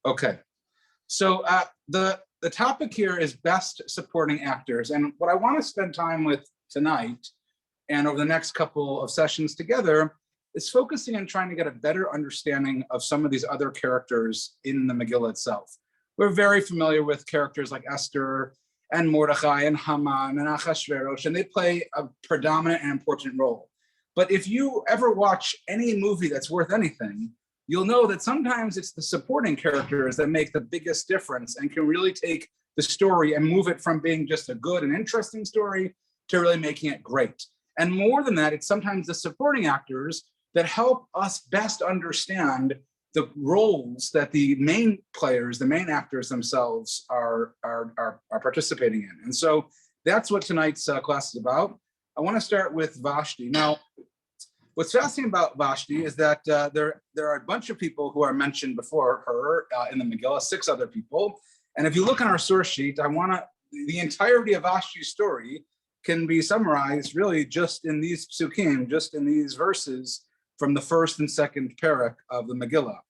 Okay, so the topic here is best supporting actors, and what I want to spend time with tonight and over the next couple of sessions together is focusing on trying to get a better understanding of some of these other characters in the Megillah itself. We're very familiar with characters like Esther and Mordechai and Haman and Achashverosh, and they play a predominant and important role. But if you ever watch any movie that's worth anything, you'll know that sometimes it's the supporting characters that make the biggest difference and can really take the story and move it from being just a good and interesting story to really making it great. And more than that, it's sometimes the supporting actors that help us best understand the roles that the main players, the main actors themselves are participating in. And so that's what tonight's class is about. I want to start with Vashti. Now, what's fascinating about Vashti is that there are a bunch of people who are mentioned before her in the Megillah, 6 other people. And if you look on our source sheet, the entirety of Vashti's story can be summarized really just in these psukim, just in these verses from the first and second parak of the Megillah.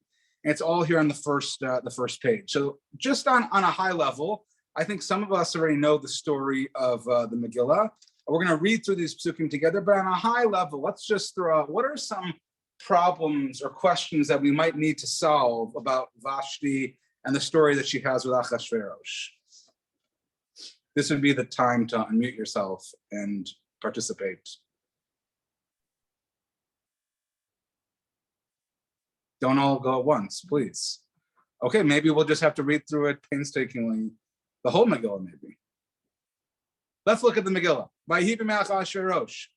And it's all here on the first page. So just on a high level, I think some of us already know the story of the Megillah. We're going to read through these psukim together, but on a high level, let's just throw out what are some problems or questions that we might need to solve about Vashti and the story that she has with Achashverosh. This would be the time to unmute yourself and participate. Don't all go at once, please. Okay, maybe we'll just have to read through it painstakingly, the whole Megillah maybe. Let's look at the Megillah. Vayhi b'Achashverosh.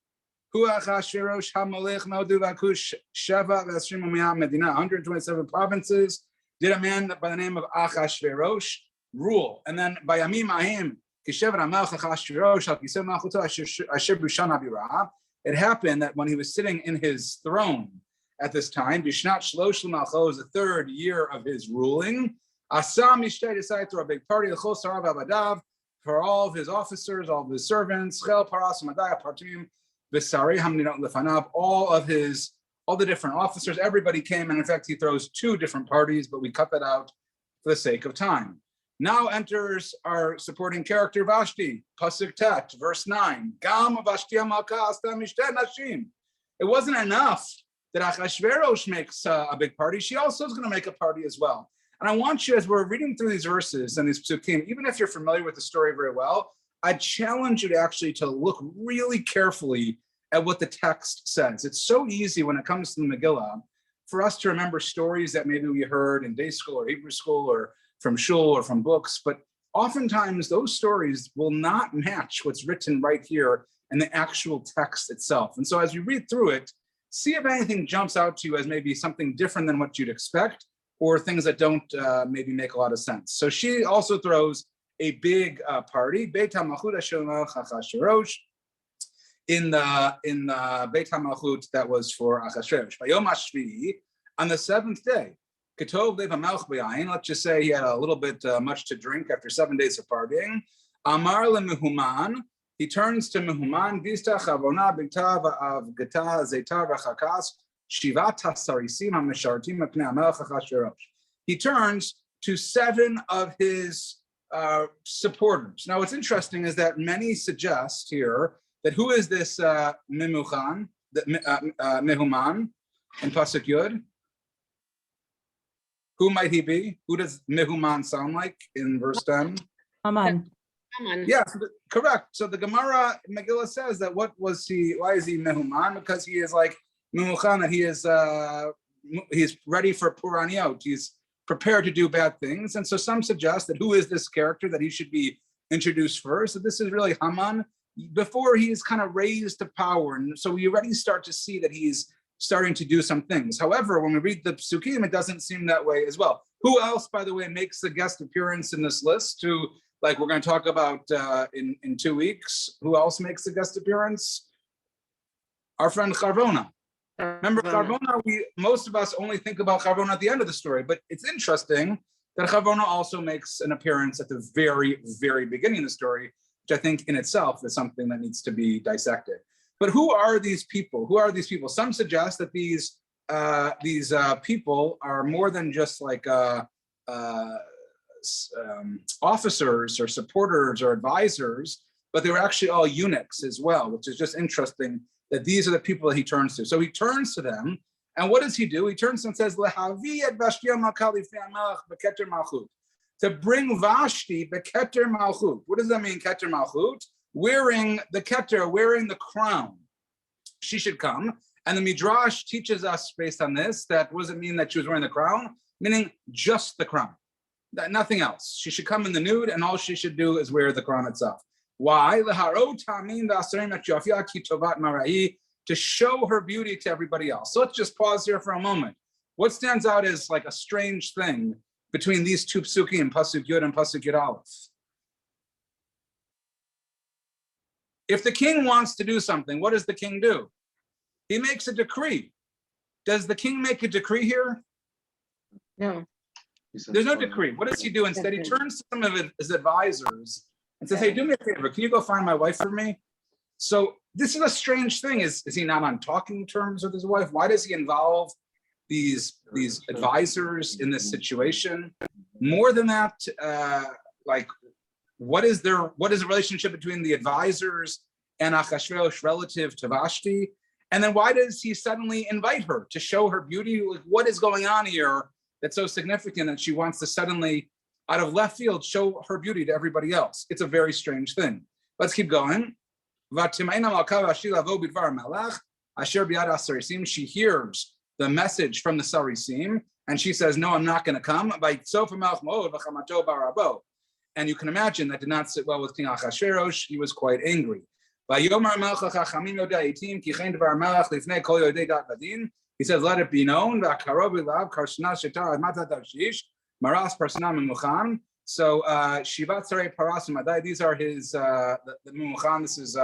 Hu Achashverosh hamalech nodu v'akush sheva v'esrim u'miyah medina. 127 provinces. Did a man by the name of Achashverosh rule. And then by Yamim Ahim, kishev Ramelch Achashverosh al kiseh malchuto asher b'shan habirah. It happened that when he was sitting in his throne at this time, Bishnat Shlosh L'Malcho was the 3rd year of his ruling. Asa Mishtei decided to throw a big party, L'chol Sarav Avadav, for all of his officers, all of his servants, Chel Paras Madaya Partim, V'Sarei Hamninot Lefanav, all the different officers, everybody came, and in fact he throws 2 different parties, but we cut that out for the sake of time. Now enters our supporting character Vashti, Pasuk Tet, verse 9. Gam Vashti Malka Asta Mishtei Nashim. It wasn't enough that Achashverosh makes a big party, she also is going to make a party as well. And I want you, as we're reading through these verses and these psukim, even if you're familiar with the story very well, I challenge you to actually to look really carefully at what the text says. It's so easy when it comes to the Megillah for us to remember stories that maybe we heard in day school or Hebrew school or from shul or from books, but oftentimes those stories will not match what's written right here in the actual text itself. And so as we read through it, see if anything jumps out to you as maybe something different than what you'd expect, or things that don't maybe make a lot of sense. So she also throws a big party, Beit HaMalchut Achashverosh, in the Beit HaMalchut that was for Achashverosh. Bayom HaShvi'i, on the 7th day, Ketov Lev HaMelch B'yayin, let's just say he had a little bit much to drink after 7 days of partying. Amar LeMehuman, he turns to Mehuman, Vista Chavona B'Tav Av Geta Zeta V'Chakas, Shivat HaSarisim HaMeshartim Mepnei HaMelech Achashverosh. He turns to 7 of his supporters. Now, what's interesting is that many suggest here that who is this Mehuman in Pasuk Yud? Who might he be? Who does Mehuman sound like in verse 10? Haman. Yeah, correct. So the Gemara Megillah says that why is he Mehuman? Because he is like Memuchan, that he's ready for Puraniot. He's prepared to do bad things. And so some suggest that who is this character that he should be introduced first? So this is really Haman before he's kind of raised to power. And so we already start to see that he's starting to do some things. However, when we read the psukim, it doesn't seem that way as well. Who else, by the way, makes the guest appearance in this list? Like we're going to talk about in 2 weeks. Who else makes the guest appearance? Our friend Charvona. Remember, Charvona, most of us only think about Charvona at the end of the story, but it's interesting that Charvona also makes an appearance at the very, very beginning of the story, which I think in itself is something that needs to be dissected. But who are these people? Who are these people? Some suggest that these people are more than just like officers or supporters or advisors, but they were actually all eunuchs as well, which is just interesting that these are the people that he turns to. So he turns to them, and what does he do? He turns to them and says, "Lehavi et Vashti malka lifnei hamelech beketer malchut," to bring Vashti beketer malchut. What does that mean, keter malchut? Wearing the keter, wearing the crown. She should come. And the Midrash teaches us based on this that what does it mean that she was wearing the crown? Meaning just the crown, nothing else. She should come in the nude, and all she should do is wear the crown itself. Why? To show her beauty to everybody else. So let's just pause here for a moment. What stands out as like a strange thing between these two psukim, pasuk yud and pasuk yud aleph? If the king wants to do something, what does the king do? He makes a decree. Does the king make a decree here? No. There's no decree. What does he do? Instead, he turns to some of his advisors and says, "Hey, do me a favor. Can you go find my wife for me?" So this is a strange thing. Is he not on talking terms with his wife? Why does he involve these advisors in this situation? More than that, what is the relationship between the advisors and Achashverosh relative to Vashti? And then why does he suddenly invite her to show her beauty? What is going on here that's so significant that she wants to suddenly, out of left field, show her beauty to everybody else? It's a very strange thing. Let's keep going. She hears the message from the Sarisim, and she says, "No, I'm not going to come." And you can imagine that did not sit well with King Achashverosh. He was quite angry. He says, "Let it be known." So Shivat Sarei Parasim Adai, these are his the Mumuchan. This is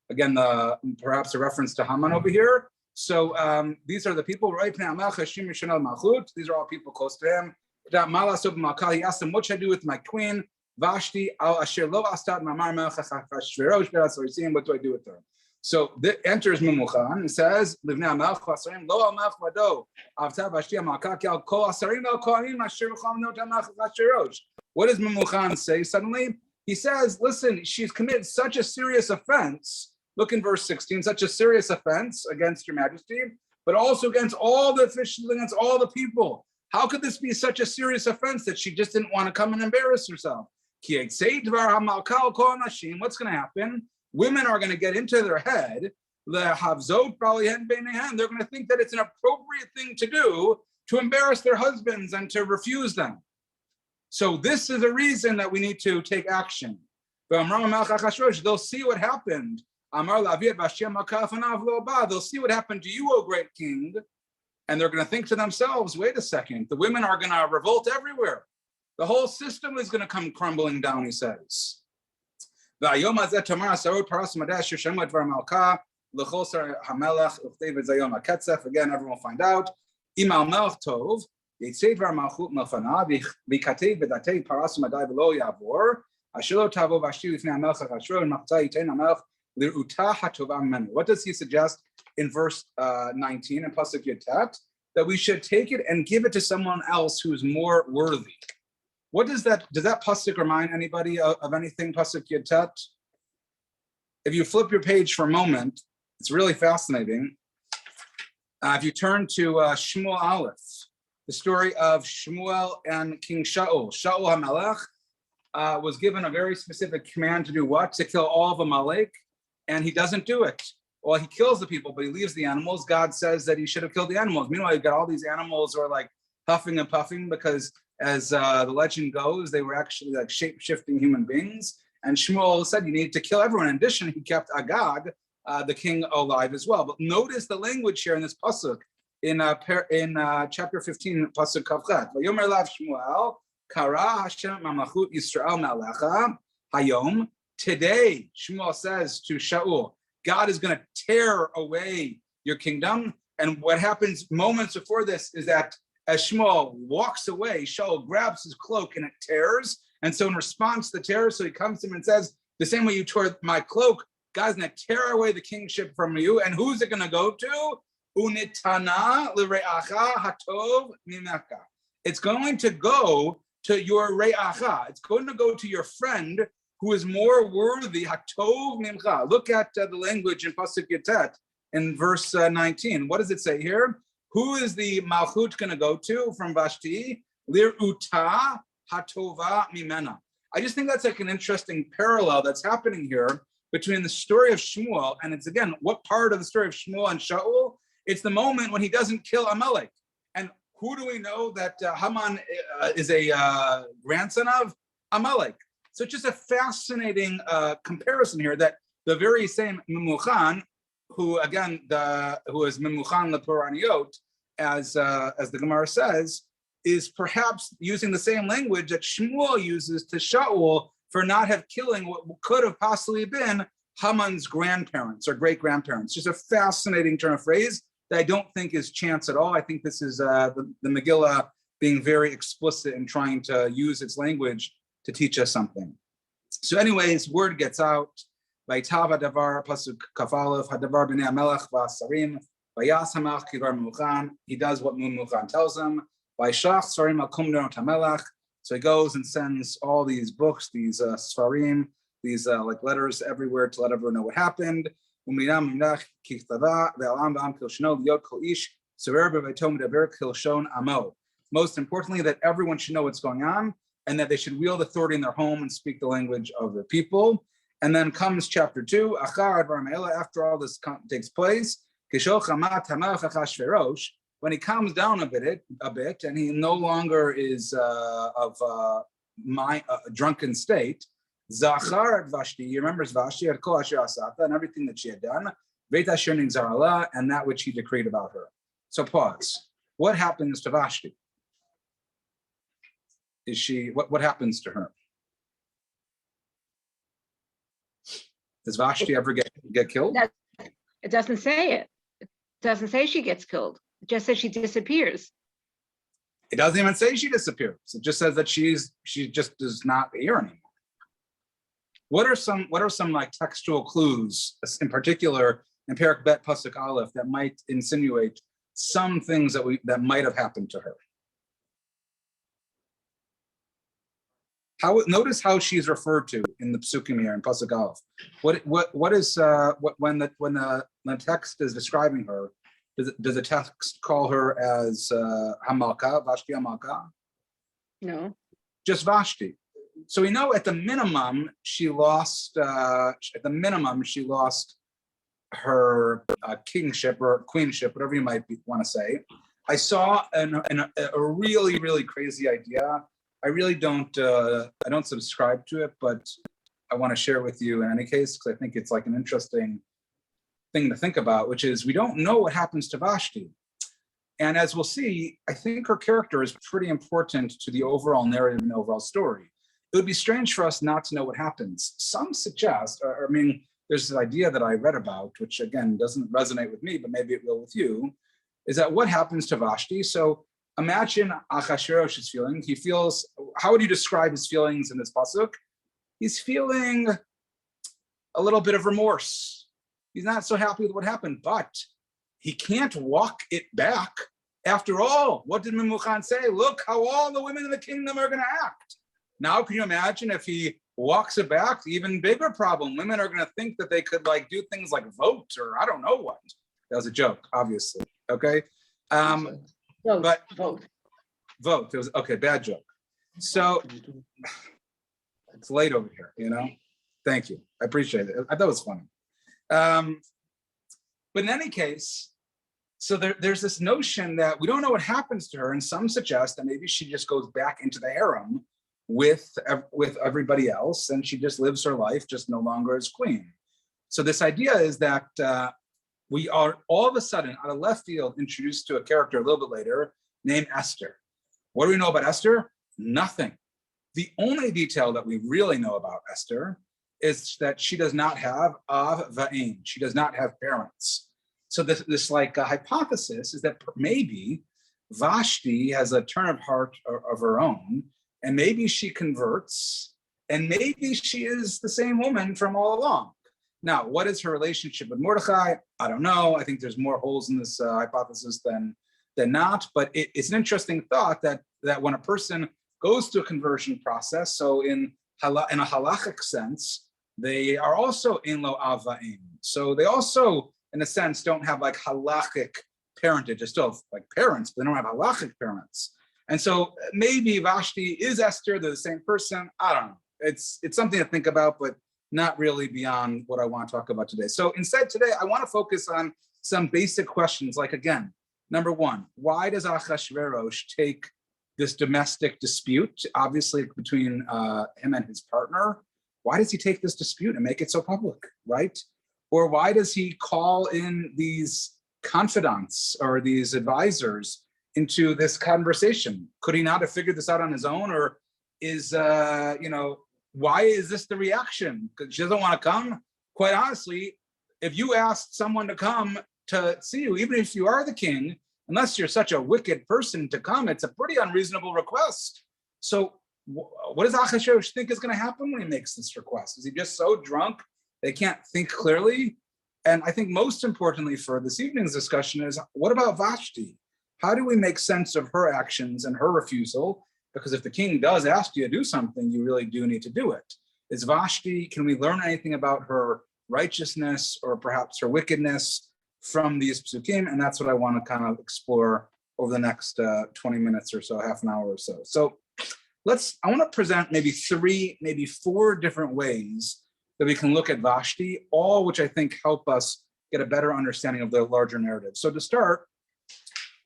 again perhaps a reference to Haman over here. So these are the people, right? These are all people close to him. He asked them, "What should I do with my queen Vashti? What do I do with her?" So enters Mumuchan and says, what does Mumuchan say suddenly? He says, listen, she's committed such a serious offense. Look in verse 16, such a serious offense against your majesty, but also against all the officials, against all the people. How could this be such a serious offense that she just didn't want to come and embarrass herself? What's going to happen? Women are going to get into their head. They're going to think that it's an appropriate thing to do to embarrass their husbands and to refuse them. So this is a reason that we need to take action. They'll see what happened. They'll see what happened to you, O great king. And they're going to think to themselves, wait a second, the women are going to revolt everywhere. The whole system is going to come crumbling down, he says. Again, everyone will find out. What does he suggest in verse 19 in Pasuk Yotet? That we should take it and give it to someone else who's more worthy. What does that Pasuk remind anybody of anything, Pasuk Yotet? If you flip your page for a moment, it's really fascinating. If you turn to Shmuel Aleph, the story of Shmuel and King Shaul. Shaul HaMelech was given a very specific command to do what? To kill all of Amalek, and he doesn't do it. Well, he kills the people, but he leaves the animals. God says that he should have killed the animals. Meanwhile, you've got all these animals who are like huffing and puffing because, as the legend goes, they were actually like shape-shifting human beings. And Shmuel said you need to kill everyone. In addition, he kept Agag, the king, alive as well. But notice the language here in this pasuk in chapter 15, pasuk Kavchet. Vayomer lav Shmuel kara Hashem mamachut Yisrael me'alecha hayom. Today, Shmuel says to Shaul, God is going to tear away your kingdom. And what happens moments before this is that as Shmuel walks away, Shaul grabs his cloak and it tears. And so in response to the terror, so he comes to him and says, the same way you tore my cloak, God's going to tear away the kingship from you. And who's it going to go to? Unitana l're'acha hatov mimecha. It's going to go to your re'acha. It's going to go to your friend who is more worthy. Hatov mimcha. Look at the language in Pasuk Yatet in verse 19. What does it say here? Who is the malchut going to go to from Vashti? Lir uta hatova mimena. I just think that's like an interesting parallel that's happening here between the story of Shmuel, and it's again, what part of the story of Shmuel and Shaul? It's the moment when he doesn't kill Amalek. And who do we know that Haman is a grandson of? Amalek. So it's just a fascinating comparison here that the very same Memuchan, who again, who is Memuchan Leporaniot, as the Gemara says, is perhaps using the same language that Shmuel uses to Shaul for not have killing what could have possibly been Haman's grandparents or great-grandparents. Just a fascinating turn of phrase that I don't think is chance at all. I think this is the Megillah being very explicit in trying to use its language to teach us something. So anyways, word gets out. Vaytav hadavar pasuk kaf aleph hadavar b'nei hamelech v'asarim vayas hamelech kivar memuchan. He does what Memuchan tells him. Vayshach sarim al kumdon hamelech. So he goes and sends all these books, these svarim, these like letters everywhere to let everyone know what happened. Most importantly, that everyone should know what's going on and that they should wield authority in their home and speak the language of their people. And then comes chapter 2, after all this takes place, when he calms down a bit, and he no longer is of a drunken state, Zachar Vashti, he remembers Vashti and everything that she had done, and that which he decreed about her. So pause. What happens to Vashti? Is she what happens to her? Does Vashti ever get killed? It doesn't say it. It doesn't say she gets killed. It just says she disappears. It doesn't even say she disappears. It just says that she just is not here anymore. What are some like textual clues, in particular in Perek Bet Pasuk Aleph, that might insinuate some things that might have happened to her? Notice how she's referred to in the Psukim here in Pasuk Aleph. What is when the text is describing her? Does the text call her as Hamalka, Vashti Hamalka? No. Just Vashti. So we know at the minimum she lost. Her kingship or queenship, whatever you might want to say. I saw a really, really crazy idea. I really don't. I don't subscribe to it, but I want to share with you in any case because I think it's like an interesting thing to think about, which is we don't know what happens to Vashti. And as we'll see, I think her character is pretty important to the overall narrative and overall story. It would be strange for us not to know what happens. Some suggest, I mean, there's this idea that I read about, which again doesn't resonate with me, but maybe it will with you, is that what happens to Vashti? So imagine Achashverosh's feeling. He feels, how would you describe his feelings in this pasuk? He's feeling a little bit of remorse. He's not so happy with what happened, but he can't walk it back. After all, what did Memuchan say? Look how all the women in the kingdom are going to act. Now, can you imagine if he walks it back? Even bigger problem. Women are going to think that they could like do things like vote or I don't know what. That was a joke, obviously. Okay. Vote. It was okay. Bad joke. So it's late over here, you know. Thank you. I appreciate it. I thought it was funny. But in any case, so there's this notion that we don't know what happens to her, and some suggest that maybe she just goes back into the harem with everybody else, and she just lives her life, just no longer as queen. So this idea is that we are all of a sudden, out of left field, introduced to a character a little bit later named Esther. What do we know about Esther? Nothing. The only detail that we really know about Esther is that she does not have av va'im. She does not have parents. So this like hypothesis is that maybe Vashti has a turn of heart of her own, and maybe she converts, and maybe she is the same woman from all along. Now, what is her relationship with Mordechai? I don't know. I think there's more holes in this hypothesis than not, but it's an interesting thought that when a person goes through a conversion process. So in a halachic sense, they are also in lo avaim. So they also, in a sense, don't have like halachic parentage. They're still like parents, but they don't have halachic parents. And so maybe Vashti is Esther, they're the same person. I don't know. It's something to think about, but not really beyond what I want to talk about today. So instead today, I want to focus on some basic questions. Like again, number one, why does Achashverosh take this domestic dispute, obviously between him and his partner? Why does he take this dispute and make it so public, right? Or why does he call in these confidants or these advisors into this conversation? Could he not have figured this out on his own? Or is, why is this the reaction? Because she doesn't want to come? Quite honestly, if you asked someone to come to see you, even if you are the king, unless you're such a wicked person to come, it's a pretty unreasonable request. So what does Achashverosh think is going to happen when he makes this request? Is he just so drunk they can't think clearly? And I think most importantly for this evening's discussion is, what about Vashti? How do we make sense of her actions and her refusal? Because if the king does ask you to do something, you really do need to do it. Is Vashti, can we learn anything about her righteousness or perhaps her wickedness from these psukim? And that's what I want to kind of explore over the next 20 minutes or so, half an hour or so. So I want to present maybe 3, maybe 4 different ways that we can look at Vashti, all which I think help us get a better understanding of the larger narrative. So to start,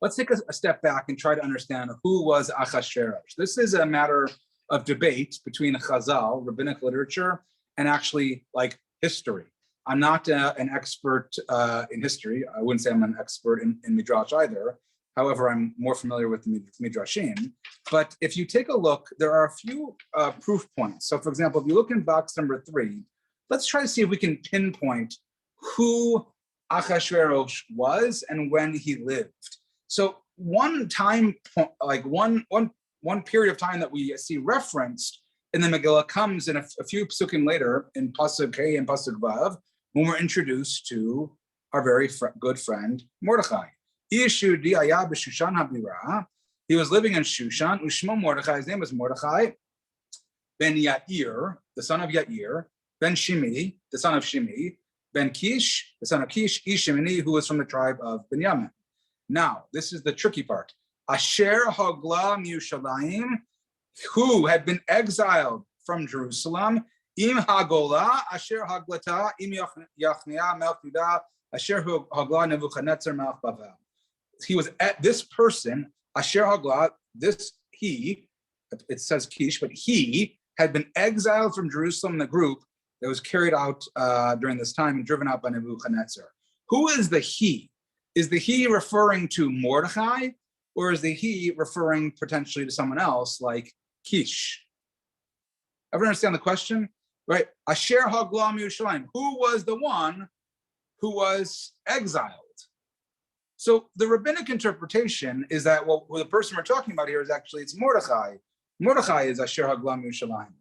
let's take a step back and try to understand who was Achashverosh. This is a matter of debate between Chazal, rabbinic literature, and actually like history. I'm not an expert in history. I wouldn't say I'm an expert in Midrash either. However, I'm more familiar with the Midrashim. But if you take a look, there are a few proof points. So for example, if you look in box number 3, let's try to see if we can pinpoint who Achashverosh was and when he lived. So one time, like one period of time that we see referenced in the Megillah comes in a few psukim later in Pasuk Hey and Pasuk Vav, when we're introduced to our very good friend Mordechai. He was living in Shushan. Ushmo Mordechai, his name was Mordechai, ben Yair, the son of Yair, ben Shimi, the son of Shimi, ben Kish, the son of Kish, Ishimini, who was from the tribe of Binyamin. Now, this is the tricky part. Asher Hagla Miushalayim, who had been exiled from Jerusalem, Im Hagola, Asher Haglata, Im Yachniah, Melch Yudah, Asher Hagla Nebuchadnezzar, Melch Bavel. He was at this person, Asher Hagla, it says Kish, but he had been exiled from Jerusalem, the group that was carried out during this time and driven out by Nebuchadnezzar. Who is the he? Is the he referring to Mordechai, or is the he referring potentially to someone else like Kish? Ever understand the question? Right? Asher Hagla Miushalayim. Who was the one who was exiled? So the rabbinic interpretation is that the person we're talking about here is actually, it's Mordechai. Mordechai is Asher Hagla Miushalayim.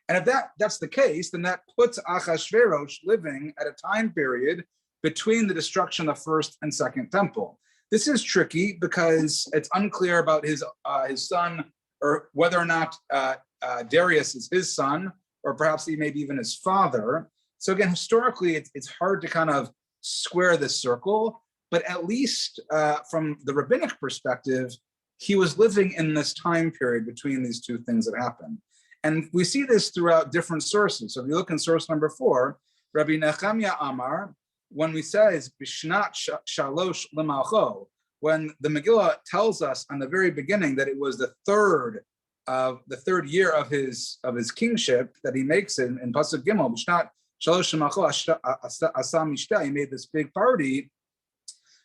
And if that's the case, then that puts Achashverosh living at a time period between the destruction of the first and second temple. This is tricky because it's unclear about his son, or whether or not Darius is his son, or perhaps he may be even his father. So again, historically, it's hard to kind of square this circle, but at least from the rabbinic perspective, he was living in this time period between these two things that happened. And we see this throughout different sources. So if you look in source number 4, Rabbi Nechemiah Amar, when we say Bishnat Shalosh L'Malcho, when the Megillah tells us on the very beginning that it was the third year of his kingship that he makes in Pasuk Gimel, Bishnat Shalosh L'Malcho Asa Mishta, he made this big party.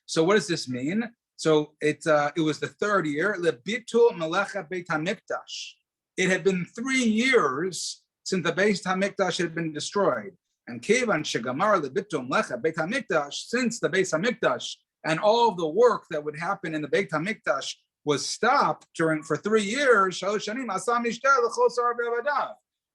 So what does this mean? So it was the third year, Lebitul Melecha Beit HaMikdash. It had been 3 years since the Beit HaMikdash had been destroyed. And Kevan Shegamar Lebitum Lecha Beit HaMikdash, since the Beit HaMikdash and all of the work that would happen in the Beit HaMikdash was stopped for 3 years,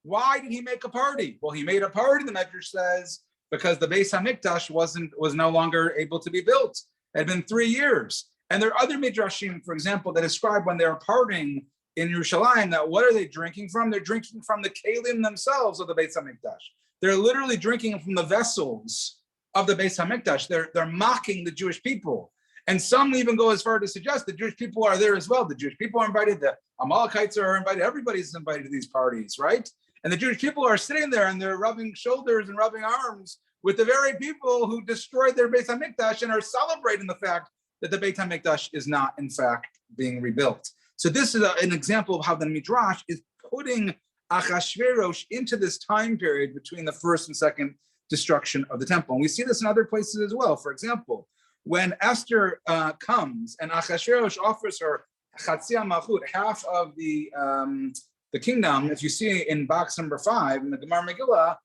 why did he make a party? Well, he made a party, the Medrash says, because the Beit HaMikdash was no longer able to be built. It had been 3 years. And there are other Midrashim, for example, that describe when they were partying in Yerushalayim, that what are they drinking from? They're drinking from the kelim themselves of the Beis Hamikdash. They're literally drinking from the vessels of the Beis Hamikdash. They're mocking the Jewish people. And some even go as far to suggest the Jewish people are there as well. The Jewish people are invited, the Amalekites are invited, everybody's invited to these parties, right? And the Jewish people are sitting there and they're rubbing shoulders and rubbing arms with the very people who destroyed their Beis Hamikdash and are celebrating the fact that the Beit HaMikdash is not, in fact, being rebuilt. So this is an example of how the Midrash is putting Achashverosh into this time period between the first and second destruction of the temple. And we see this in other places as well. For example, when Esther comes and Achashverosh offers her Chatzia Malchut, half of the kingdom, if you see in box number 5 in the Gemara Megillah,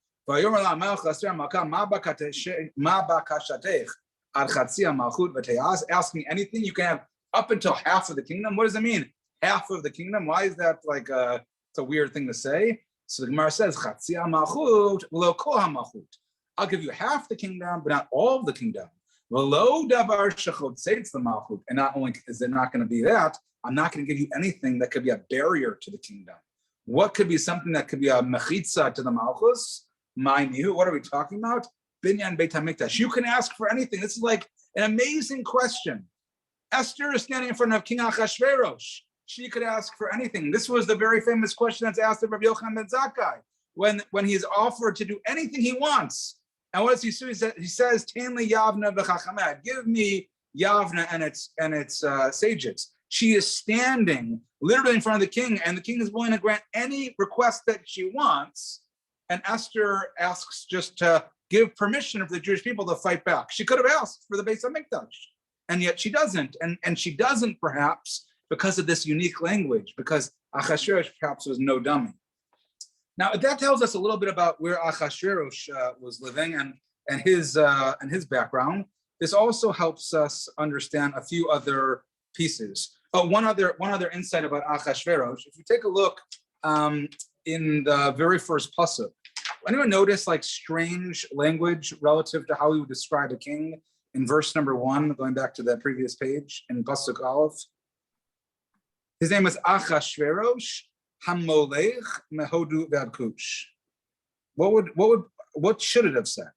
ask me anything, you can have up until half of the kingdom. What does it mean? Half of the kingdom? Why is that like it's a weird thing to say? So the Gemara says, I'll give you half the kingdom, but not all of the kingdom. And not only is it not going to be that, I'm not going to give you anything that could be a barrier to the kingdom. What could be something that could be a mechitza to the malchus? Mind you, what are we talking about? Binyan Beit HaMikdash. You can ask for anything. This is like an amazing question. Esther is standing in front of King Achashverosh. She could ask for anything. This was the very famous question that's asked of Rabbi Yochanan ben Zakkai when he's offered to do anything he wants. And what does he say? He says, "Tanli Yavna v'chachamad." Give me Yavna and its sages. She is standing literally in front of the king, and the king is willing to grant any request that she wants. And Esther asks just to give permission for the Jewish people to fight back. She could have asked for the Beis Hamikdash, and yet she doesn't. And she doesn't perhaps because of this unique language, because Achashverosh perhaps was no dummy. Now that tells us a little bit about where Achashverosh was living and his background. This also helps us understand a few other pieces. One other insight about Achashverosh. If you take a look in the very first pasuk, anyone notice like strange language relative to how he would describe a king in verse number 1, going back to the previous page in pasuk Aleph? His name was Achashverosh Hamolech Mehodu Vadkush. What should it have said?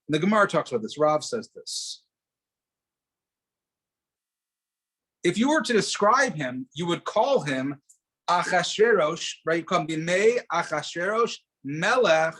And the Gemara talks about this. Rav says this. If you were to describe him, you would call him Achashverosh, right? You call him Bimei Achashverosh Melech,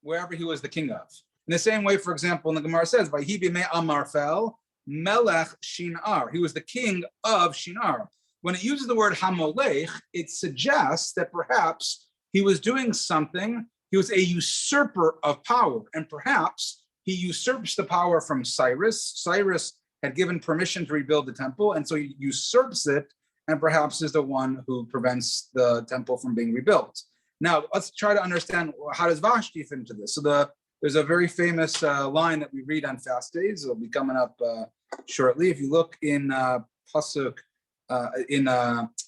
wherever he was the king of. In the same way, for example, in the Gemara says, Vayhi Bimei Amarfel Melech Shinar. He was the king of Shinar. When it uses the word Hamolech, it suggests that perhaps he was doing something. He was a usurper of power, and perhaps he usurps the power from Cyrus. Cyrus had given permission to rebuild the temple, and so he usurps it, and perhaps is the one who prevents the temple from being rebuilt. Now, let's try to understand, how does Vashti fit into this? So there's a very famous line that we read on fast days. It'll be coming up shortly. If you look in pasuk, in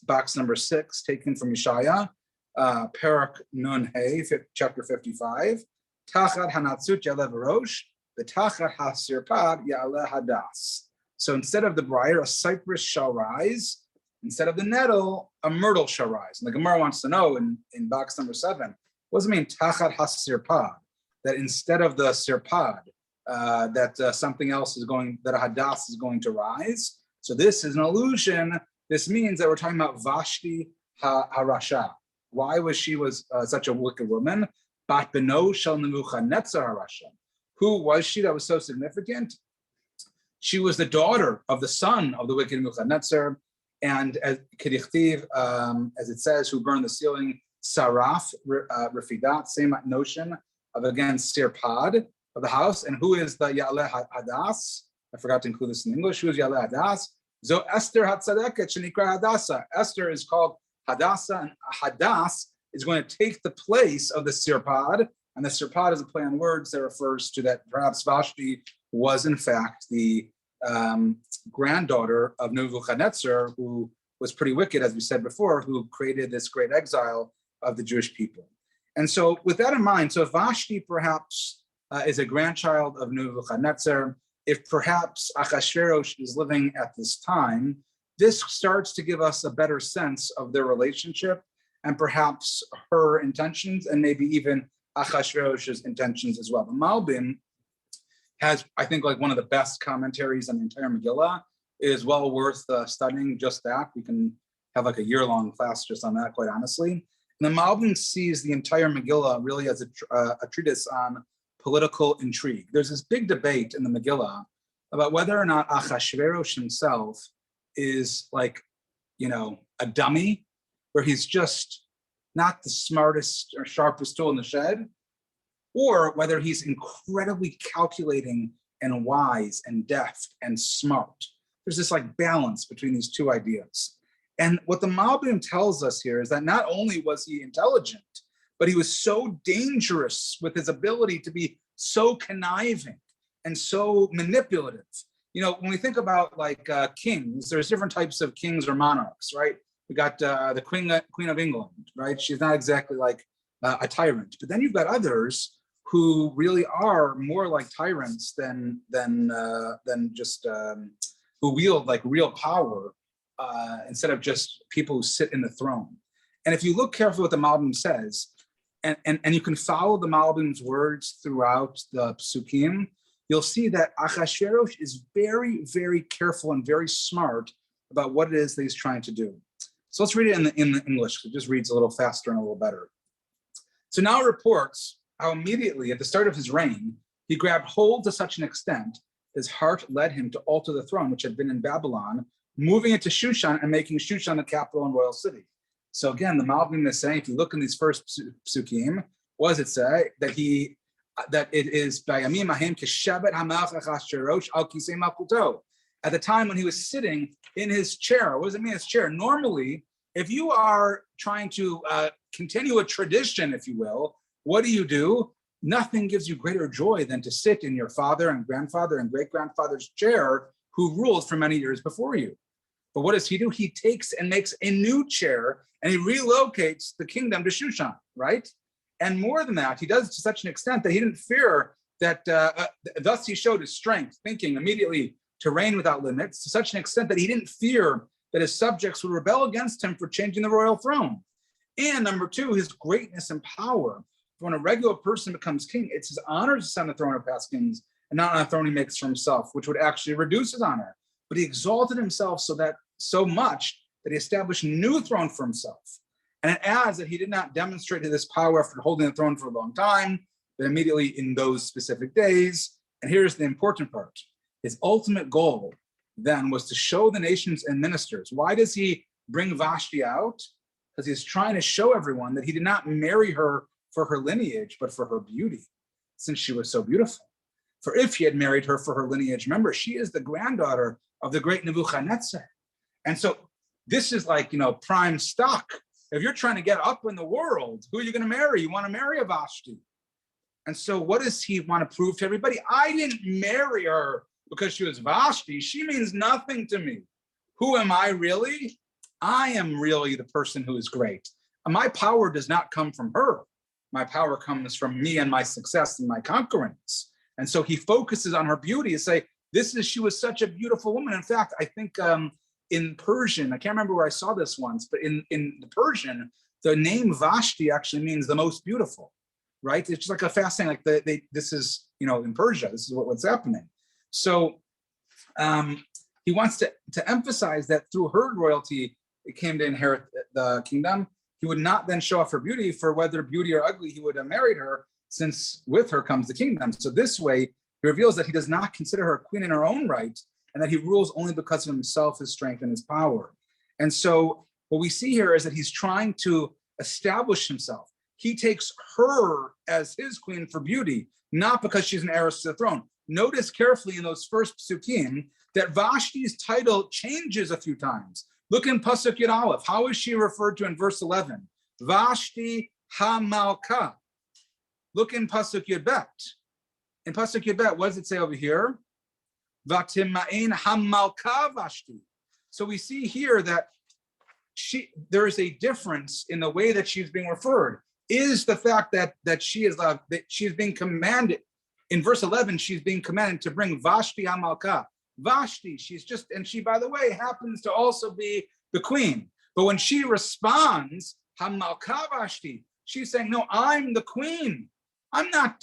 box number 6, taken from Yeshaya, Parak Nun Hey, chapter 55, Tachat Hanatzut Yalev Rosh, the Tachat HaSirpad Yaleh Hadas. So instead of the briar, a cypress shall rise. Instead of the nettle, a myrtle shall rise. And the Gemara wants to know in box number 7, what does it mean, Tachat HaSirpad? That instead of the sirpad, that something else is going, that a hadas is going to rise. So this is an allusion. This means that we're talking about Vashti HaRasha. Why was she such a wicked woman? Bat beno shel Nebuchadnezzar HaRasha. Who was she that was so significant? She was the daughter of the son of the wicked Nebuchadnezzar, and as Kedichtiv, as it says, who burned the ceiling, Saraf, Refidat, same notion of, again, Sirpad of the house. And who is the Ya'aleh Hadas? I forgot to include this in English. Who is Ya'aleh Hadas? Zo Esther Hatzadeket Shenikra Hadassa. Esther is called Hadassah, and Hadas is going to take the place of the Sirpad. And the Sirpad is a play on words that refers to that perhaps Vashti was in fact the granddaughter of Nebuchadnezzar, who was pretty wicked, as we said before, who created this great exile of the Jewish people. And so with that in mind, so if Vashti perhaps is a grandchild of Nebuchadnezzar, if perhaps Achashverosh is living at this time, this starts to give us a better sense of their relationship and perhaps her intentions and maybe even Achashverosh's intentions as well. The Malbim has, I think, like one of the best commentaries on the entire Megillah. It is well worth studying just that. We can have like a year-long class just on that, quite honestly. And the Malbim sees the entire Megillah really as a treatise on political intrigue. There's this big debate in the Megillah about whether or not Achashverosh himself is like, a dummy, where he's just not the smartest or sharpest tool in the shed, or whether he's incredibly calculating and wise and deft and smart. There's this like balance between these two ideas. And what the Malbim tells us here is that not only was he intelligent, but he was so dangerous with his ability to be so conniving and so manipulative. When we think about like kings, there's different types of kings or monarchs, right? We got the Queen of England, right? She's not exactly like a tyrant, but then you've got others who really are more like tyrants than just who wield like real power instead of just people who sit in the throne. And if you look carefully what the Malbim says, and you can follow the Malbim's words throughout the Psukim, you'll see that Achashverosh is very, very careful and very smart about what it is that he's trying to do. So let's read it in the English. It just reads a little faster and a little better. So now it reports how immediately at the start of his reign, he grabbed hold to such an extent his heart led him to alter the throne, which had been in Babylon, moving it to Shushan and making Shushan the capital and royal city. So again, the Malbim is saying, if you look in these first psukim, what does it say? That it is Bayamim Ahim Keshevet Hamelach Achashverosh Al Kisei Malkuto. At the time when he was sitting in his chair. What does it mean, his chair? Normally, if you are trying to continue a tradition, if you will, what do? Nothing gives you greater joy than to sit in your father and grandfather and great-grandfather's chair who ruled for many years before you. But what does he do? He takes and makes a new chair and he relocates the kingdom to Shushan, right? And more than that, he does it to such an extent that he didn't fear that, thus he showed his strength, thinking immediately to reign without limits, to such an extent that he didn't fear that his subjects would rebel against him for changing the royal throne. And number two, his greatness and power. When a regular person becomes king, it's his honor to sit on the throne of past kings and not on a throne he makes for himself, which would actually reduce his honor. But he exalted himself so much that he established a new throne for himself. And it adds that he did not demonstrate this power after holding the throne for a long time, but immediately in those specific days. And here's the important part. His ultimate goal then was to show the nations and ministers. Why does he bring Vashti out? Because he's trying to show everyone that he did not marry her for her lineage, but for her beauty, since she was so beautiful. For if he had married her for her lineage, remember, she is the granddaughter of the great Nebuchadnezzar. And so this is like, prime stock. If you're trying to get up in the world, who are you going to marry? You want to marry a Vashti. And so what does he want to prove to everybody? I didn't marry her because she was Vashti. She means nothing to me. Who am I really? I am really the person who is great. And my power does not come from her. My power comes from me and my success and my conquerance. And so he focuses on her beauty and say, she was such a beautiful woman. In fact, I think in Persian, I can't remember where I saw this once, but in the Persian, the name Vashti actually means the most beautiful, right? It's just like a fast saying, like this is, in Persia, this is what's happening. So he wants to emphasize that through her royalty, it came to inherit the kingdom. He would not then show off her beauty, for whether beauty or ugly, he would have married her, since with her comes the kingdom. So this way, he reveals that he does not consider her a queen in her own right, and that he rules only because of himself, his strength, and his power. And so what we see here is that he's trying to establish himself. He takes her as his queen for beauty, not because she's an heiress to the throne. Notice carefully in those first psukim that Vashti's title changes a few times. Look in Pasuk Yud Aleph. How is she referred to in verse 11? Vashti HaMalka. Look in Pasuk Yud Bet. In Pasuk Yud Bet, what does it say over here? Vatima'in HaMalka Vashti. So we see here that there is a difference in the way that she's being referred. Is the fact that she is being commanded in verse 11, she's being commanded to bring Vashti HaMalka, Vashti. And she, by the way, happens to also be the queen. But when she responds, Hamalka Vashti, she's saying, no, I'm the queen. I'm not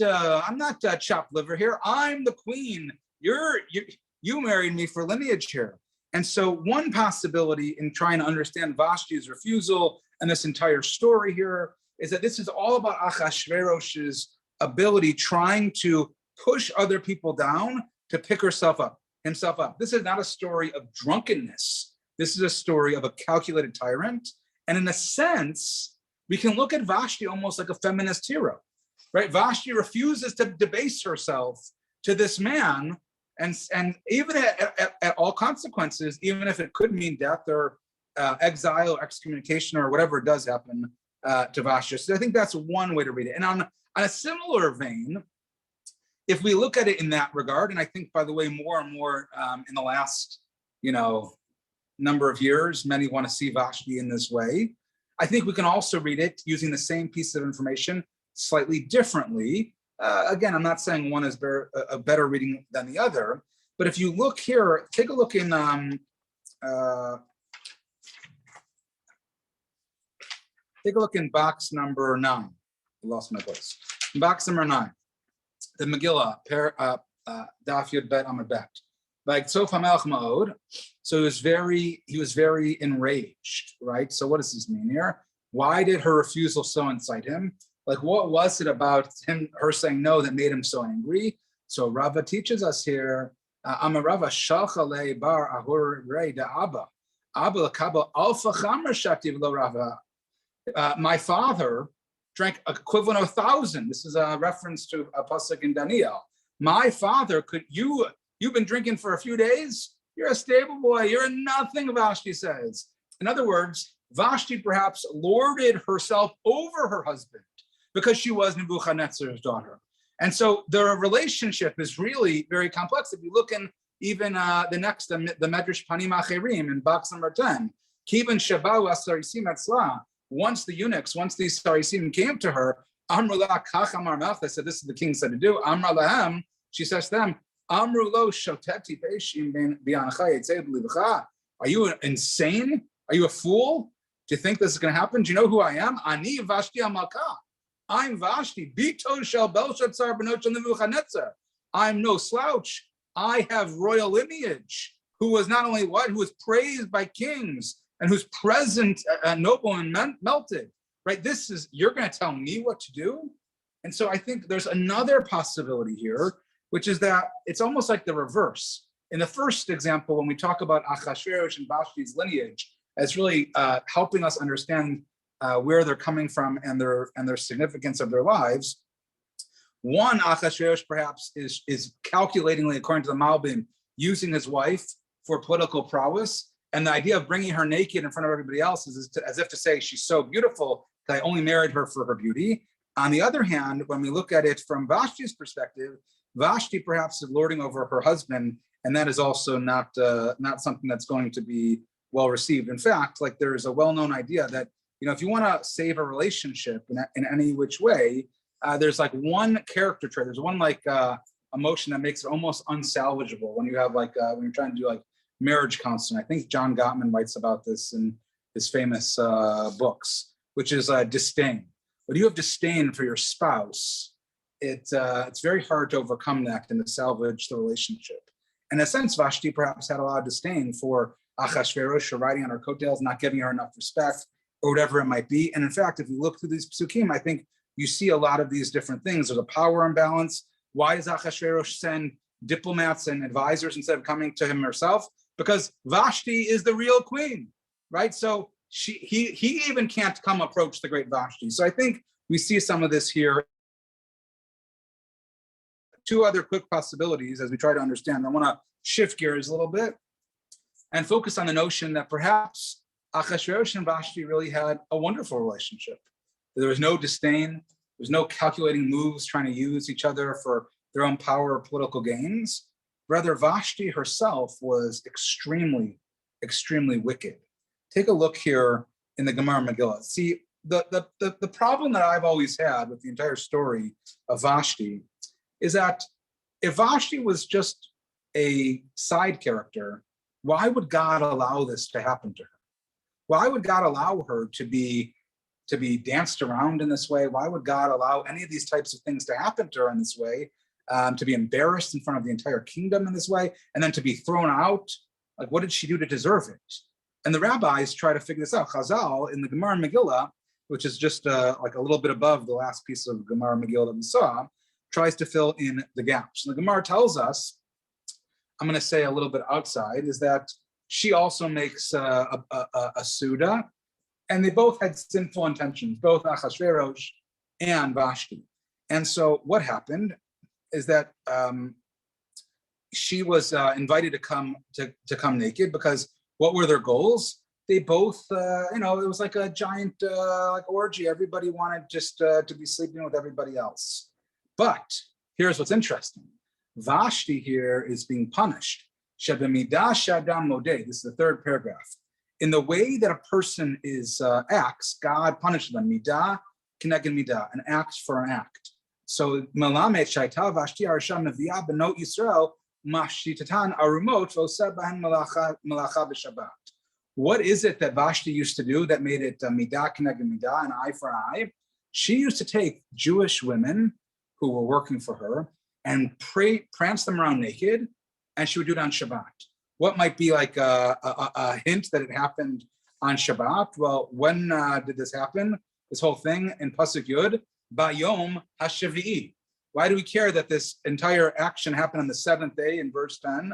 chopped liver here. I'm the queen. You married me for lineage here. And so one possibility in trying to understand Vashti's refusal and this entire story here is that this is all about Achashverosh's ability trying to push other people down to pick himself up. This is not a story of drunkenness. This is a story of a calculated tyrant. And in a sense, we can look at Vashti almost like a feminist hero, right? Vashti refuses to debase herself to this man, and even at all consequences, even if it could mean death or exile or excommunication or whatever it does happen to Vashti. So I think that's one way to read it. And on a similar vein, if we look at it in that regard, and I think, by the way, more and more in the last, number of years, many want to see Vashti in this way. I think we can also read it using the same piece of information slightly differently. Again, I'm not saying one is a better reading than the other, but if you look here, take a look in box number 9. I lost my place. Box number 9, the Megillah, Daf Yud Bet Amud Bet. So he was very enraged, right? So what does this mean here? Why did her refusal so incite him? Like, what was it about her saying no that made him so angry? So Rava teaches us here, Amarava shalcha le bar ahur rei da Abba. Abba lakaba alfa chamer shakti v'lo Rava. My father drank equivalent of 1,000. This is a reference to a pasuk in Daniel. My father you've been drinking for a few days? You're a stable boy. You're nothing, Vashti says. In other words, Vashti perhaps lorded herself over her husband because she was Nebuchadnezzar's daughter. And so their relationship is really very complex. If you look in even the Medrash Panim Acherim in box number 10, Kivan Shabau Asarisim Etzla, once these Sarisim came to her, Amrullah Kach Amar Melch, they said, this is the king said to do. Amra Lahem, she says to them, Amru lo shoteti peishim bi'anachai yitzei b'livcha. Are you insane? Are you a fool? Do you think this is going to happen? Do you know who I am? Ani Vashti Amalka. I'm Vashti. Bito shel Belshazzar b'not shel Nebuchadnezzar. I'm no slouch. I have royal lineage. Who was not only who was praised by kings and who's present, noble and melted. Right? You're going to tell me what to do? And so I think there's another possibility here, which is that it's almost like the reverse. In the first example, when we talk about Achashverosh and Vashti's lineage, as really helping us understand where they're coming from and their significance of their lives. One, Achashverosh perhaps is calculatingly, according to the Malbim, using his wife for political prowess. And the idea of bringing her naked in front of everybody else is as if to say, she's so beautiful that I only married her for her beauty. On the other hand, when we look at it from Vashti's perspective, Vashti perhaps is lording over her husband, and that is also not something that's going to be well received. In fact, like there's a well-known idea that if you want to save a relationship in any which way, there's like one character trait. There's one emotion that makes it almost unsalvageable when you have when you're trying to do like marriage counseling. I think John Gottman writes about this in his famous books, which is disdain. When you have disdain for your spouse, it's very hard to overcome that and to salvage the relationship. In a sense, Vashti perhaps had a lot of disdain for Achashverosh riding on her coattails, not giving her enough respect, or whatever it might be. And in fact, if you look through these psukim, I think you see a lot of these different things. There's a power imbalance. Why does Achashverosh send diplomats and advisors instead of coming to him herself? Because Vashti is the real queen, right? So he even can't come approach the great Vashti. So I think we see some of this here. Two other quick possibilities as we try to understand. I want to shift gears a little bit and focus on the notion that perhaps Achashverosh and Vashti really had a wonderful relationship. There was no disdain. There was no calculating moves trying to use each other for their own power or political gains. Rather, Vashti herself was extremely, extremely wicked. Take a look here in the Gemara Megillah. See, the problem that I've always had with the entire story of Vashti is that if Vashti was just a side character, why would God allow this to happen to her? Why would God allow her to be danced around in this way? Why would God allow any of these types of things to happen to her in this way? To be embarrassed in front of the entire kingdom in this way, and then to be thrown out? Like, what did she do to deserve it? And the rabbis try to figure this out. Chazal in the Gemara Megillah, which is just like a little bit above the last piece of Gemara Megillah that we saw, tries to fill in the gaps. And the Gemara tells us, I'm going to say a little bit outside, is that she also makes a Suda, and they both had sinful intentions, both Achashverosh and Vashti. And so what happened is that she was invited to come naked, because what were their goals? They both, it was like a giant like orgy. Everybody wanted just to be sleeping with everybody else. But here's what's interesting. Vashti here is being punished. Shebemidah shadam modeh. This is the third paragraph. In the way that a person acts, God punishes them. Midah keneged midah, an act for an act. So Melamed Shaita Vashti Arsha Neviah Benot Yisrael Mashtitatan Arumot Voseh Bahen Malacha B'Shabbat. What is it that Vashti used to do that made it midah keneged midah, an eye for an eye? She used to take Jewish women who were working for her and prance them around naked, and she would do it on Shabbat. What might be like a hint that it happened on Shabbat? Well, when did this happen? This whole thing in Pasuk Yud, Bayom HaShavi'i. Why do we care that this entire action happened on the seventh day in verse 10?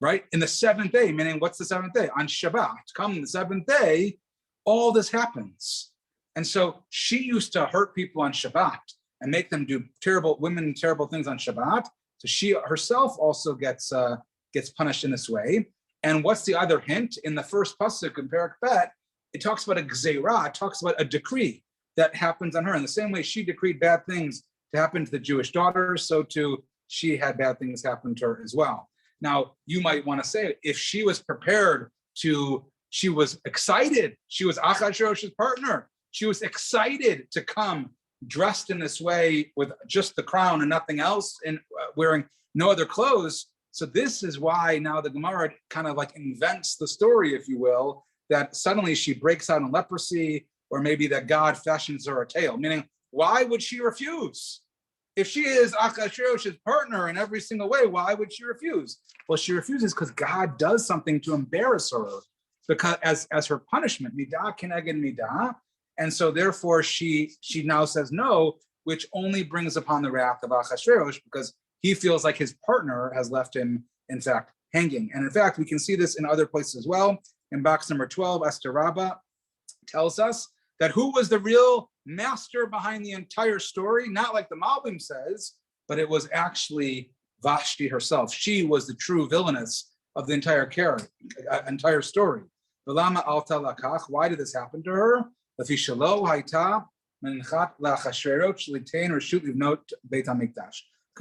Right? In the seventh day, meaning what's the seventh day? On Shabbat. Come the seventh day, all this happens. And so she used to hurt people on Shabbat and make them do terrible things on Shabbat. So she herself also gets punished in this way. And what's the other hint? In the first pasuk in Perek Bet, it talks about a gzeirah, it talks about a decree that happens on her. In the same way she decreed bad things to happen to the Jewish daughters, so too she had bad things happen to her as well. Now, you might want to say, if she was prepared she was excited, she was Achashverosh's partner, she was excited to come dressed in this way with just the crown and nothing else, and wearing no other clothes. So this is why now the Gemara kind of like invents the story, if you will, that suddenly she breaks out in leprosy, or maybe that God fashions her a tail, meaning why would she refuse? If she is Achashverosh's partner in every single way, why would she refuse? Well, she refuses because God does something to embarrass her, because as her punishment, midah keneged midah. And so therefore she now says no, which only brings upon the wrath of Achashverosh, because he feels like his partner has left him, in fact, hanging. And in fact, we can see this in other places as well. In box number 12, Esther Rabbah tells us that who was the real master behind the entire story? Not like the Malbim says, but it was actually Vashti herself. She was the true villainess of the entire story. V'lama alta lakach. Why did this happen to her? Because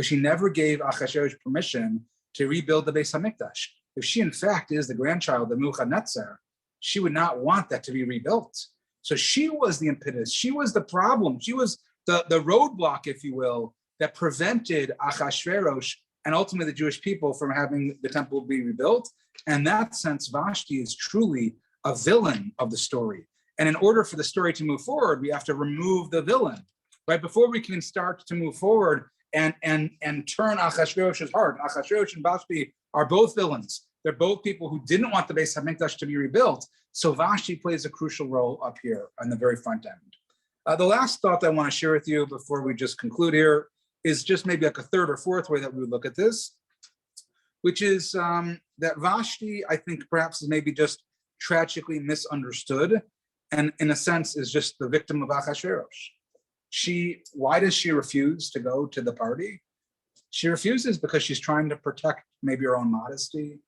she never gave Achashverosh permission to rebuild the Beis Hamikdash. If she in fact is the grandchild of Nebuchadnezzar, she would not want that to be rebuilt. So she was the impetus, she was the problem, she was the roadblock, if you will, that prevented Achashverosh and ultimately the Jewish people from having the temple be rebuilt. And in that sense, Vashti is truly a villain of the story. And in order for the story to move forward, we have to remove the villain, right? Before we can start to move forward and turn Achashverosh's heart. Achashverosh and Vashti are both villains. They're both people who didn't want the Beis Hamikdash to be rebuilt. So Vashti plays a crucial role up here on the very front end. The last thought that I want to share with you before we just conclude here is just maybe like a third or fourth way that we would look at this, which is that Vashti, I think perhaps is maybe just tragically misunderstood, and in a sense is just the victim of Achashverosh. Why does she refuse to go to the party? She refuses because she's trying to protect maybe her own modesty,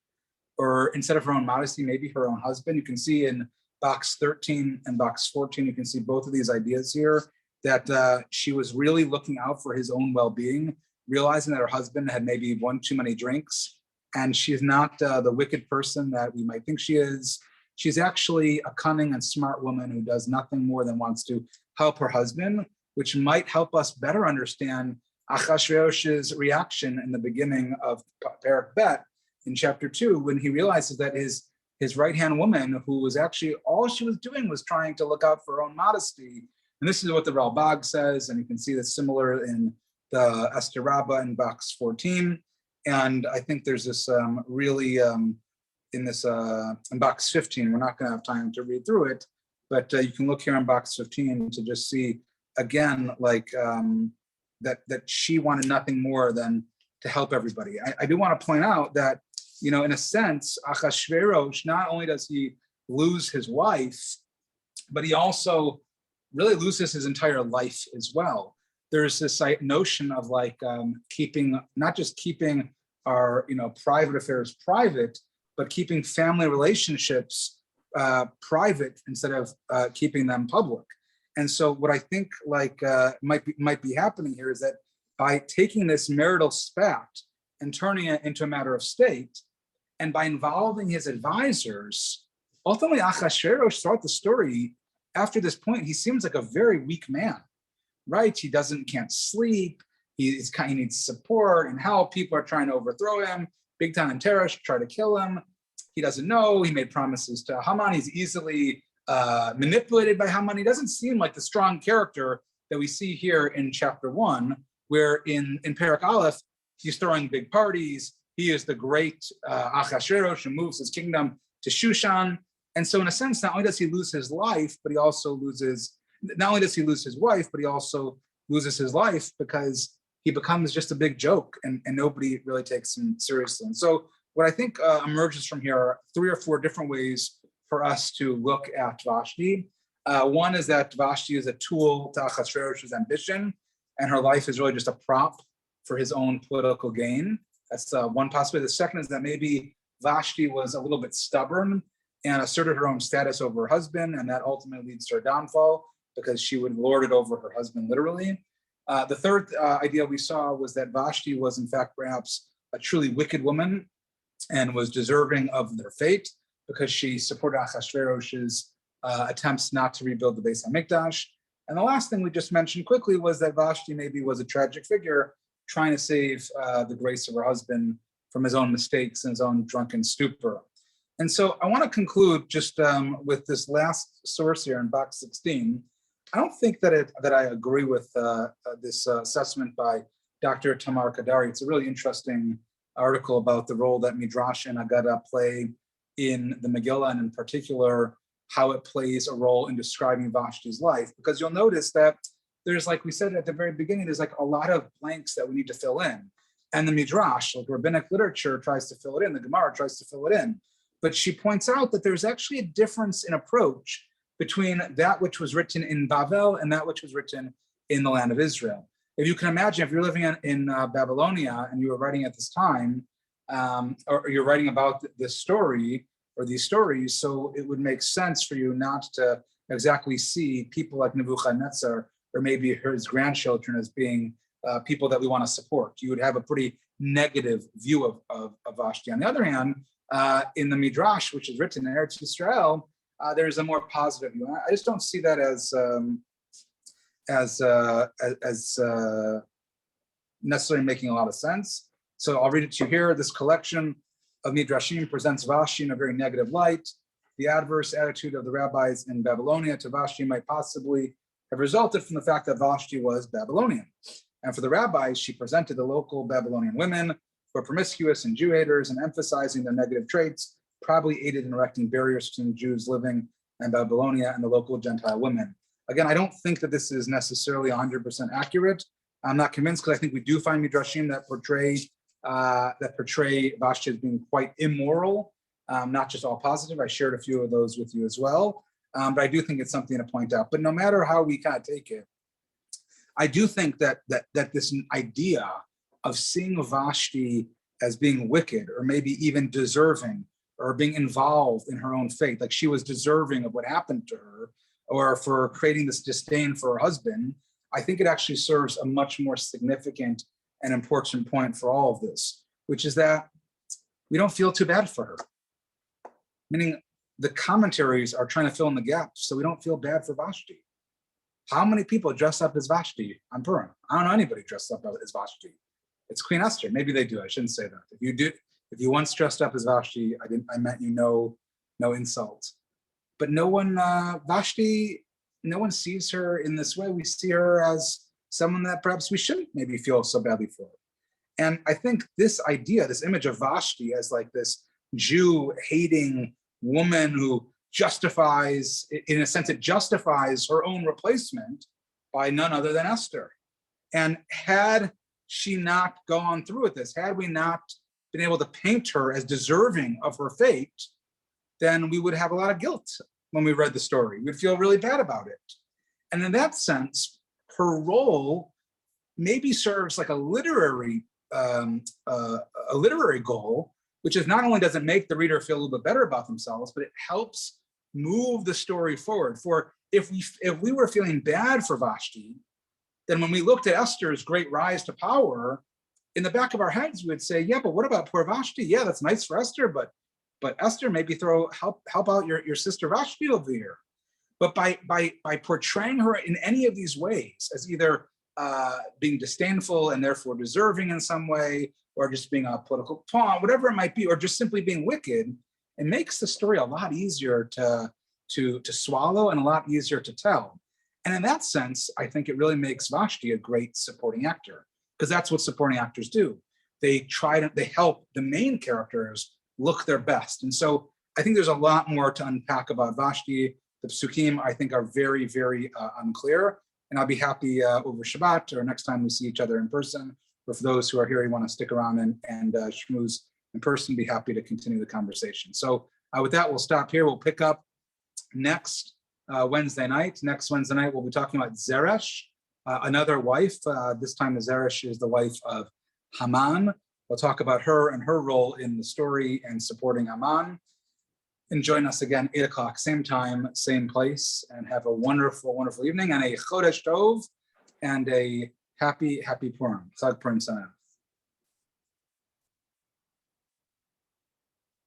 or instead of her own modesty, maybe her own husband. You can see in box 13 and box 14, you can see both of these ideas here, that she was really looking out for his own well-being, realizing that her husband had maybe one too many drinks, and she's not the wicked person that we might think she is. She's actually a cunning and smart woman who does nothing more than wants to help her husband, which might help us better understand Achashverosh's reaction in the beginning of Perek Bet in chapter 2, when he realizes that his right-hand woman, who was actually, all she was doing was trying to look out for her own modesty. And this is what the Ralbag says, and you can see this similar in the Esther Rabbah in box 14. And I think there's this in box 15, we're not going to have time to read through it, but you can look here in box 15 to just see again, that she wanted nothing more than to help everybody. I do want to point out that, in a sense, Achashverosh, not only does he lose his wife, but he also really loses his entire life as well. There's this notion of not just keeping our private affairs private, but keeping family relationships private instead of keeping them public. And so what I think might be happening here is that by taking this marital spat and turning it into a matter of state, and by involving his advisors, ultimately Achashverosh throughout the story, after this point, he seems like a very weak man, right? He can't sleep. He needs support and help. People are trying to overthrow him. Bigtan and Teresh try to kill him. He doesn't know. He made promises to Haman. He's easily manipulated by Haman. He doesn't seem like the strong character that we see here in chapter 1, where in Perek Aleph, he's throwing big parties. He is the great Achashverosh who moves his kingdom to Shushan. And so in a sense, not only does he lose his life, but he also loses, not only does he lose his wife, but he also loses his life because he becomes just a big joke and nobody really takes him seriously. And so what I think emerges from here are 3 or 4 different ways for us to look at Vashti. One is that Vashti is a tool to Achashverosh's ambition, and her life is really just a prop for his own political gain. That's one possibility. The second is that maybe Vashti was a little bit stubborn and asserted her own status over her husband, and that ultimately leads to her downfall because she would lord it over her husband literally. The third idea we saw was that Vashti was in fact perhaps a truly wicked woman and was deserving of their fate because she supported Achashverosh's attempts not to rebuild the Beis HaMikdash. And the last thing we just mentioned quickly was that Vashti maybe was a tragic figure trying to save the grace of her husband from his own mistakes and his own drunken stupor. And so I want to conclude just with this last source here in box 16. I don't think that I agree with this assessment by Dr. Tamar Kadari. It's a really interesting article about the role that Midrash and Agada play in the Megillah, and in particular, how it plays a role in describing Vashti's life. Because you'll notice that there's, like we said at the very beginning, there's like a lot of blanks that we need to fill in. And the Midrash, like rabbinic literature, tries to fill it in. The Gemara tries to fill it in. But she points out that there's actually a difference in approach between that which was written in Bavel and that which was written in the land of Israel. If you can imagine, if you're living in Babylonia and you were writing at this time, or you're writing about this story or these stories, so it would make sense for you not to exactly see people like Nebuchadnezzar or maybe his grandchildren as being people that we want to support. You would have a pretty negative view of Vashti. On the other hand, in the Midrash, which is written in Eretz Yisrael, there's a more positive view. I just don't see that as necessarily making a lot of sense. So I'll read it to you here. This collection of Midrashim presents Vashti in a very negative light. The adverse attitude of the rabbis in Babylonia to Vashti might possibly have resulted from the fact that Vashti was Babylonian. And for the rabbis, she presented the local Babylonian women who were promiscuous and Jew haters, and emphasizing their negative traits probably aided in erecting barriers between Jews living in Babylonia and the local Gentile women. Again, I don't think that this is necessarily 100% accurate. I'm not convinced, because I think we do find Midrashim that portray Vashti as being quite immoral, not just all positive. I shared a few of those with you as well. But I do think it's something to point out. But no matter how we kind of take it, I do think that this idea of seeing Vashti as being wicked or maybe even deserving or being involved in her own fate, like she was deserving of what happened to her, or for creating this disdain for her husband, I think it actually serves a much more significant and important point for all of this, which is that we don't feel too bad for her. Meaning the commentaries are trying to fill in the gaps so we don't feel bad for Vashti. How many people dress up as Vashti on Purim? I don't know anybody dressed up as Vashti. It's Queen Esther. Maybe they do. I shouldn't say that. If you once dressed up as Vashti, I meant you no insult. But no one, Vashti, no one sees her in this way. We see her as someone that perhaps we shouldn't maybe feel so badly for. And I think this idea, this image of Vashti as like this Jew-hating woman who justifies, in a sense, it justifies her own replacement by none other than Esther. And had she not gone through with this, had we not been able to paint her as deserving of her fate, then we would have a lot of guilt when we read the story. We'd feel really bad about it. And in that sense, her role maybe serves like a literary goal, which is not only does it make the reader feel a little bit better about themselves, but it helps move the story forward. For if we were feeling bad for Vashti, then when we looked at Esther's great rise to power, in the back of our heads, we would say, yeah, but what about poor Vashti? Yeah, that's nice for Esther, but Esther, maybe help out your sister Vashti over here. But by portraying her in any of these ways as either being disdainful and therefore deserving in some way, or just being a political pawn, whatever it might be, or just simply being wicked, it makes the story a lot easier to swallow and a lot easier to tell. And in that sense, I think it really makes Vashti a great supporting actor, because that's what supporting actors do. They help the main characters look their best. And so I think there's a lot more to unpack about Vashti. The psukim, I think, are very, very unclear. And I'll be happy over Shabbat or next time we see each other in person, or for those who are here, you want to stick around and schmooze in person, be happy to continue the conversation. So with that, we'll stop here. We'll pick up next Wednesday night. Next Wednesday night, we'll be talking about Zeresh, another wife. This time, Zeresh is the wife of Haman. We'll talk about her and her role in the story and supporting Haman. And join us again, 8 o'clock, same time, same place, and have a wonderful, wonderful evening and a Chodesh Tov and a happy Purim. Chag Purim Sameach.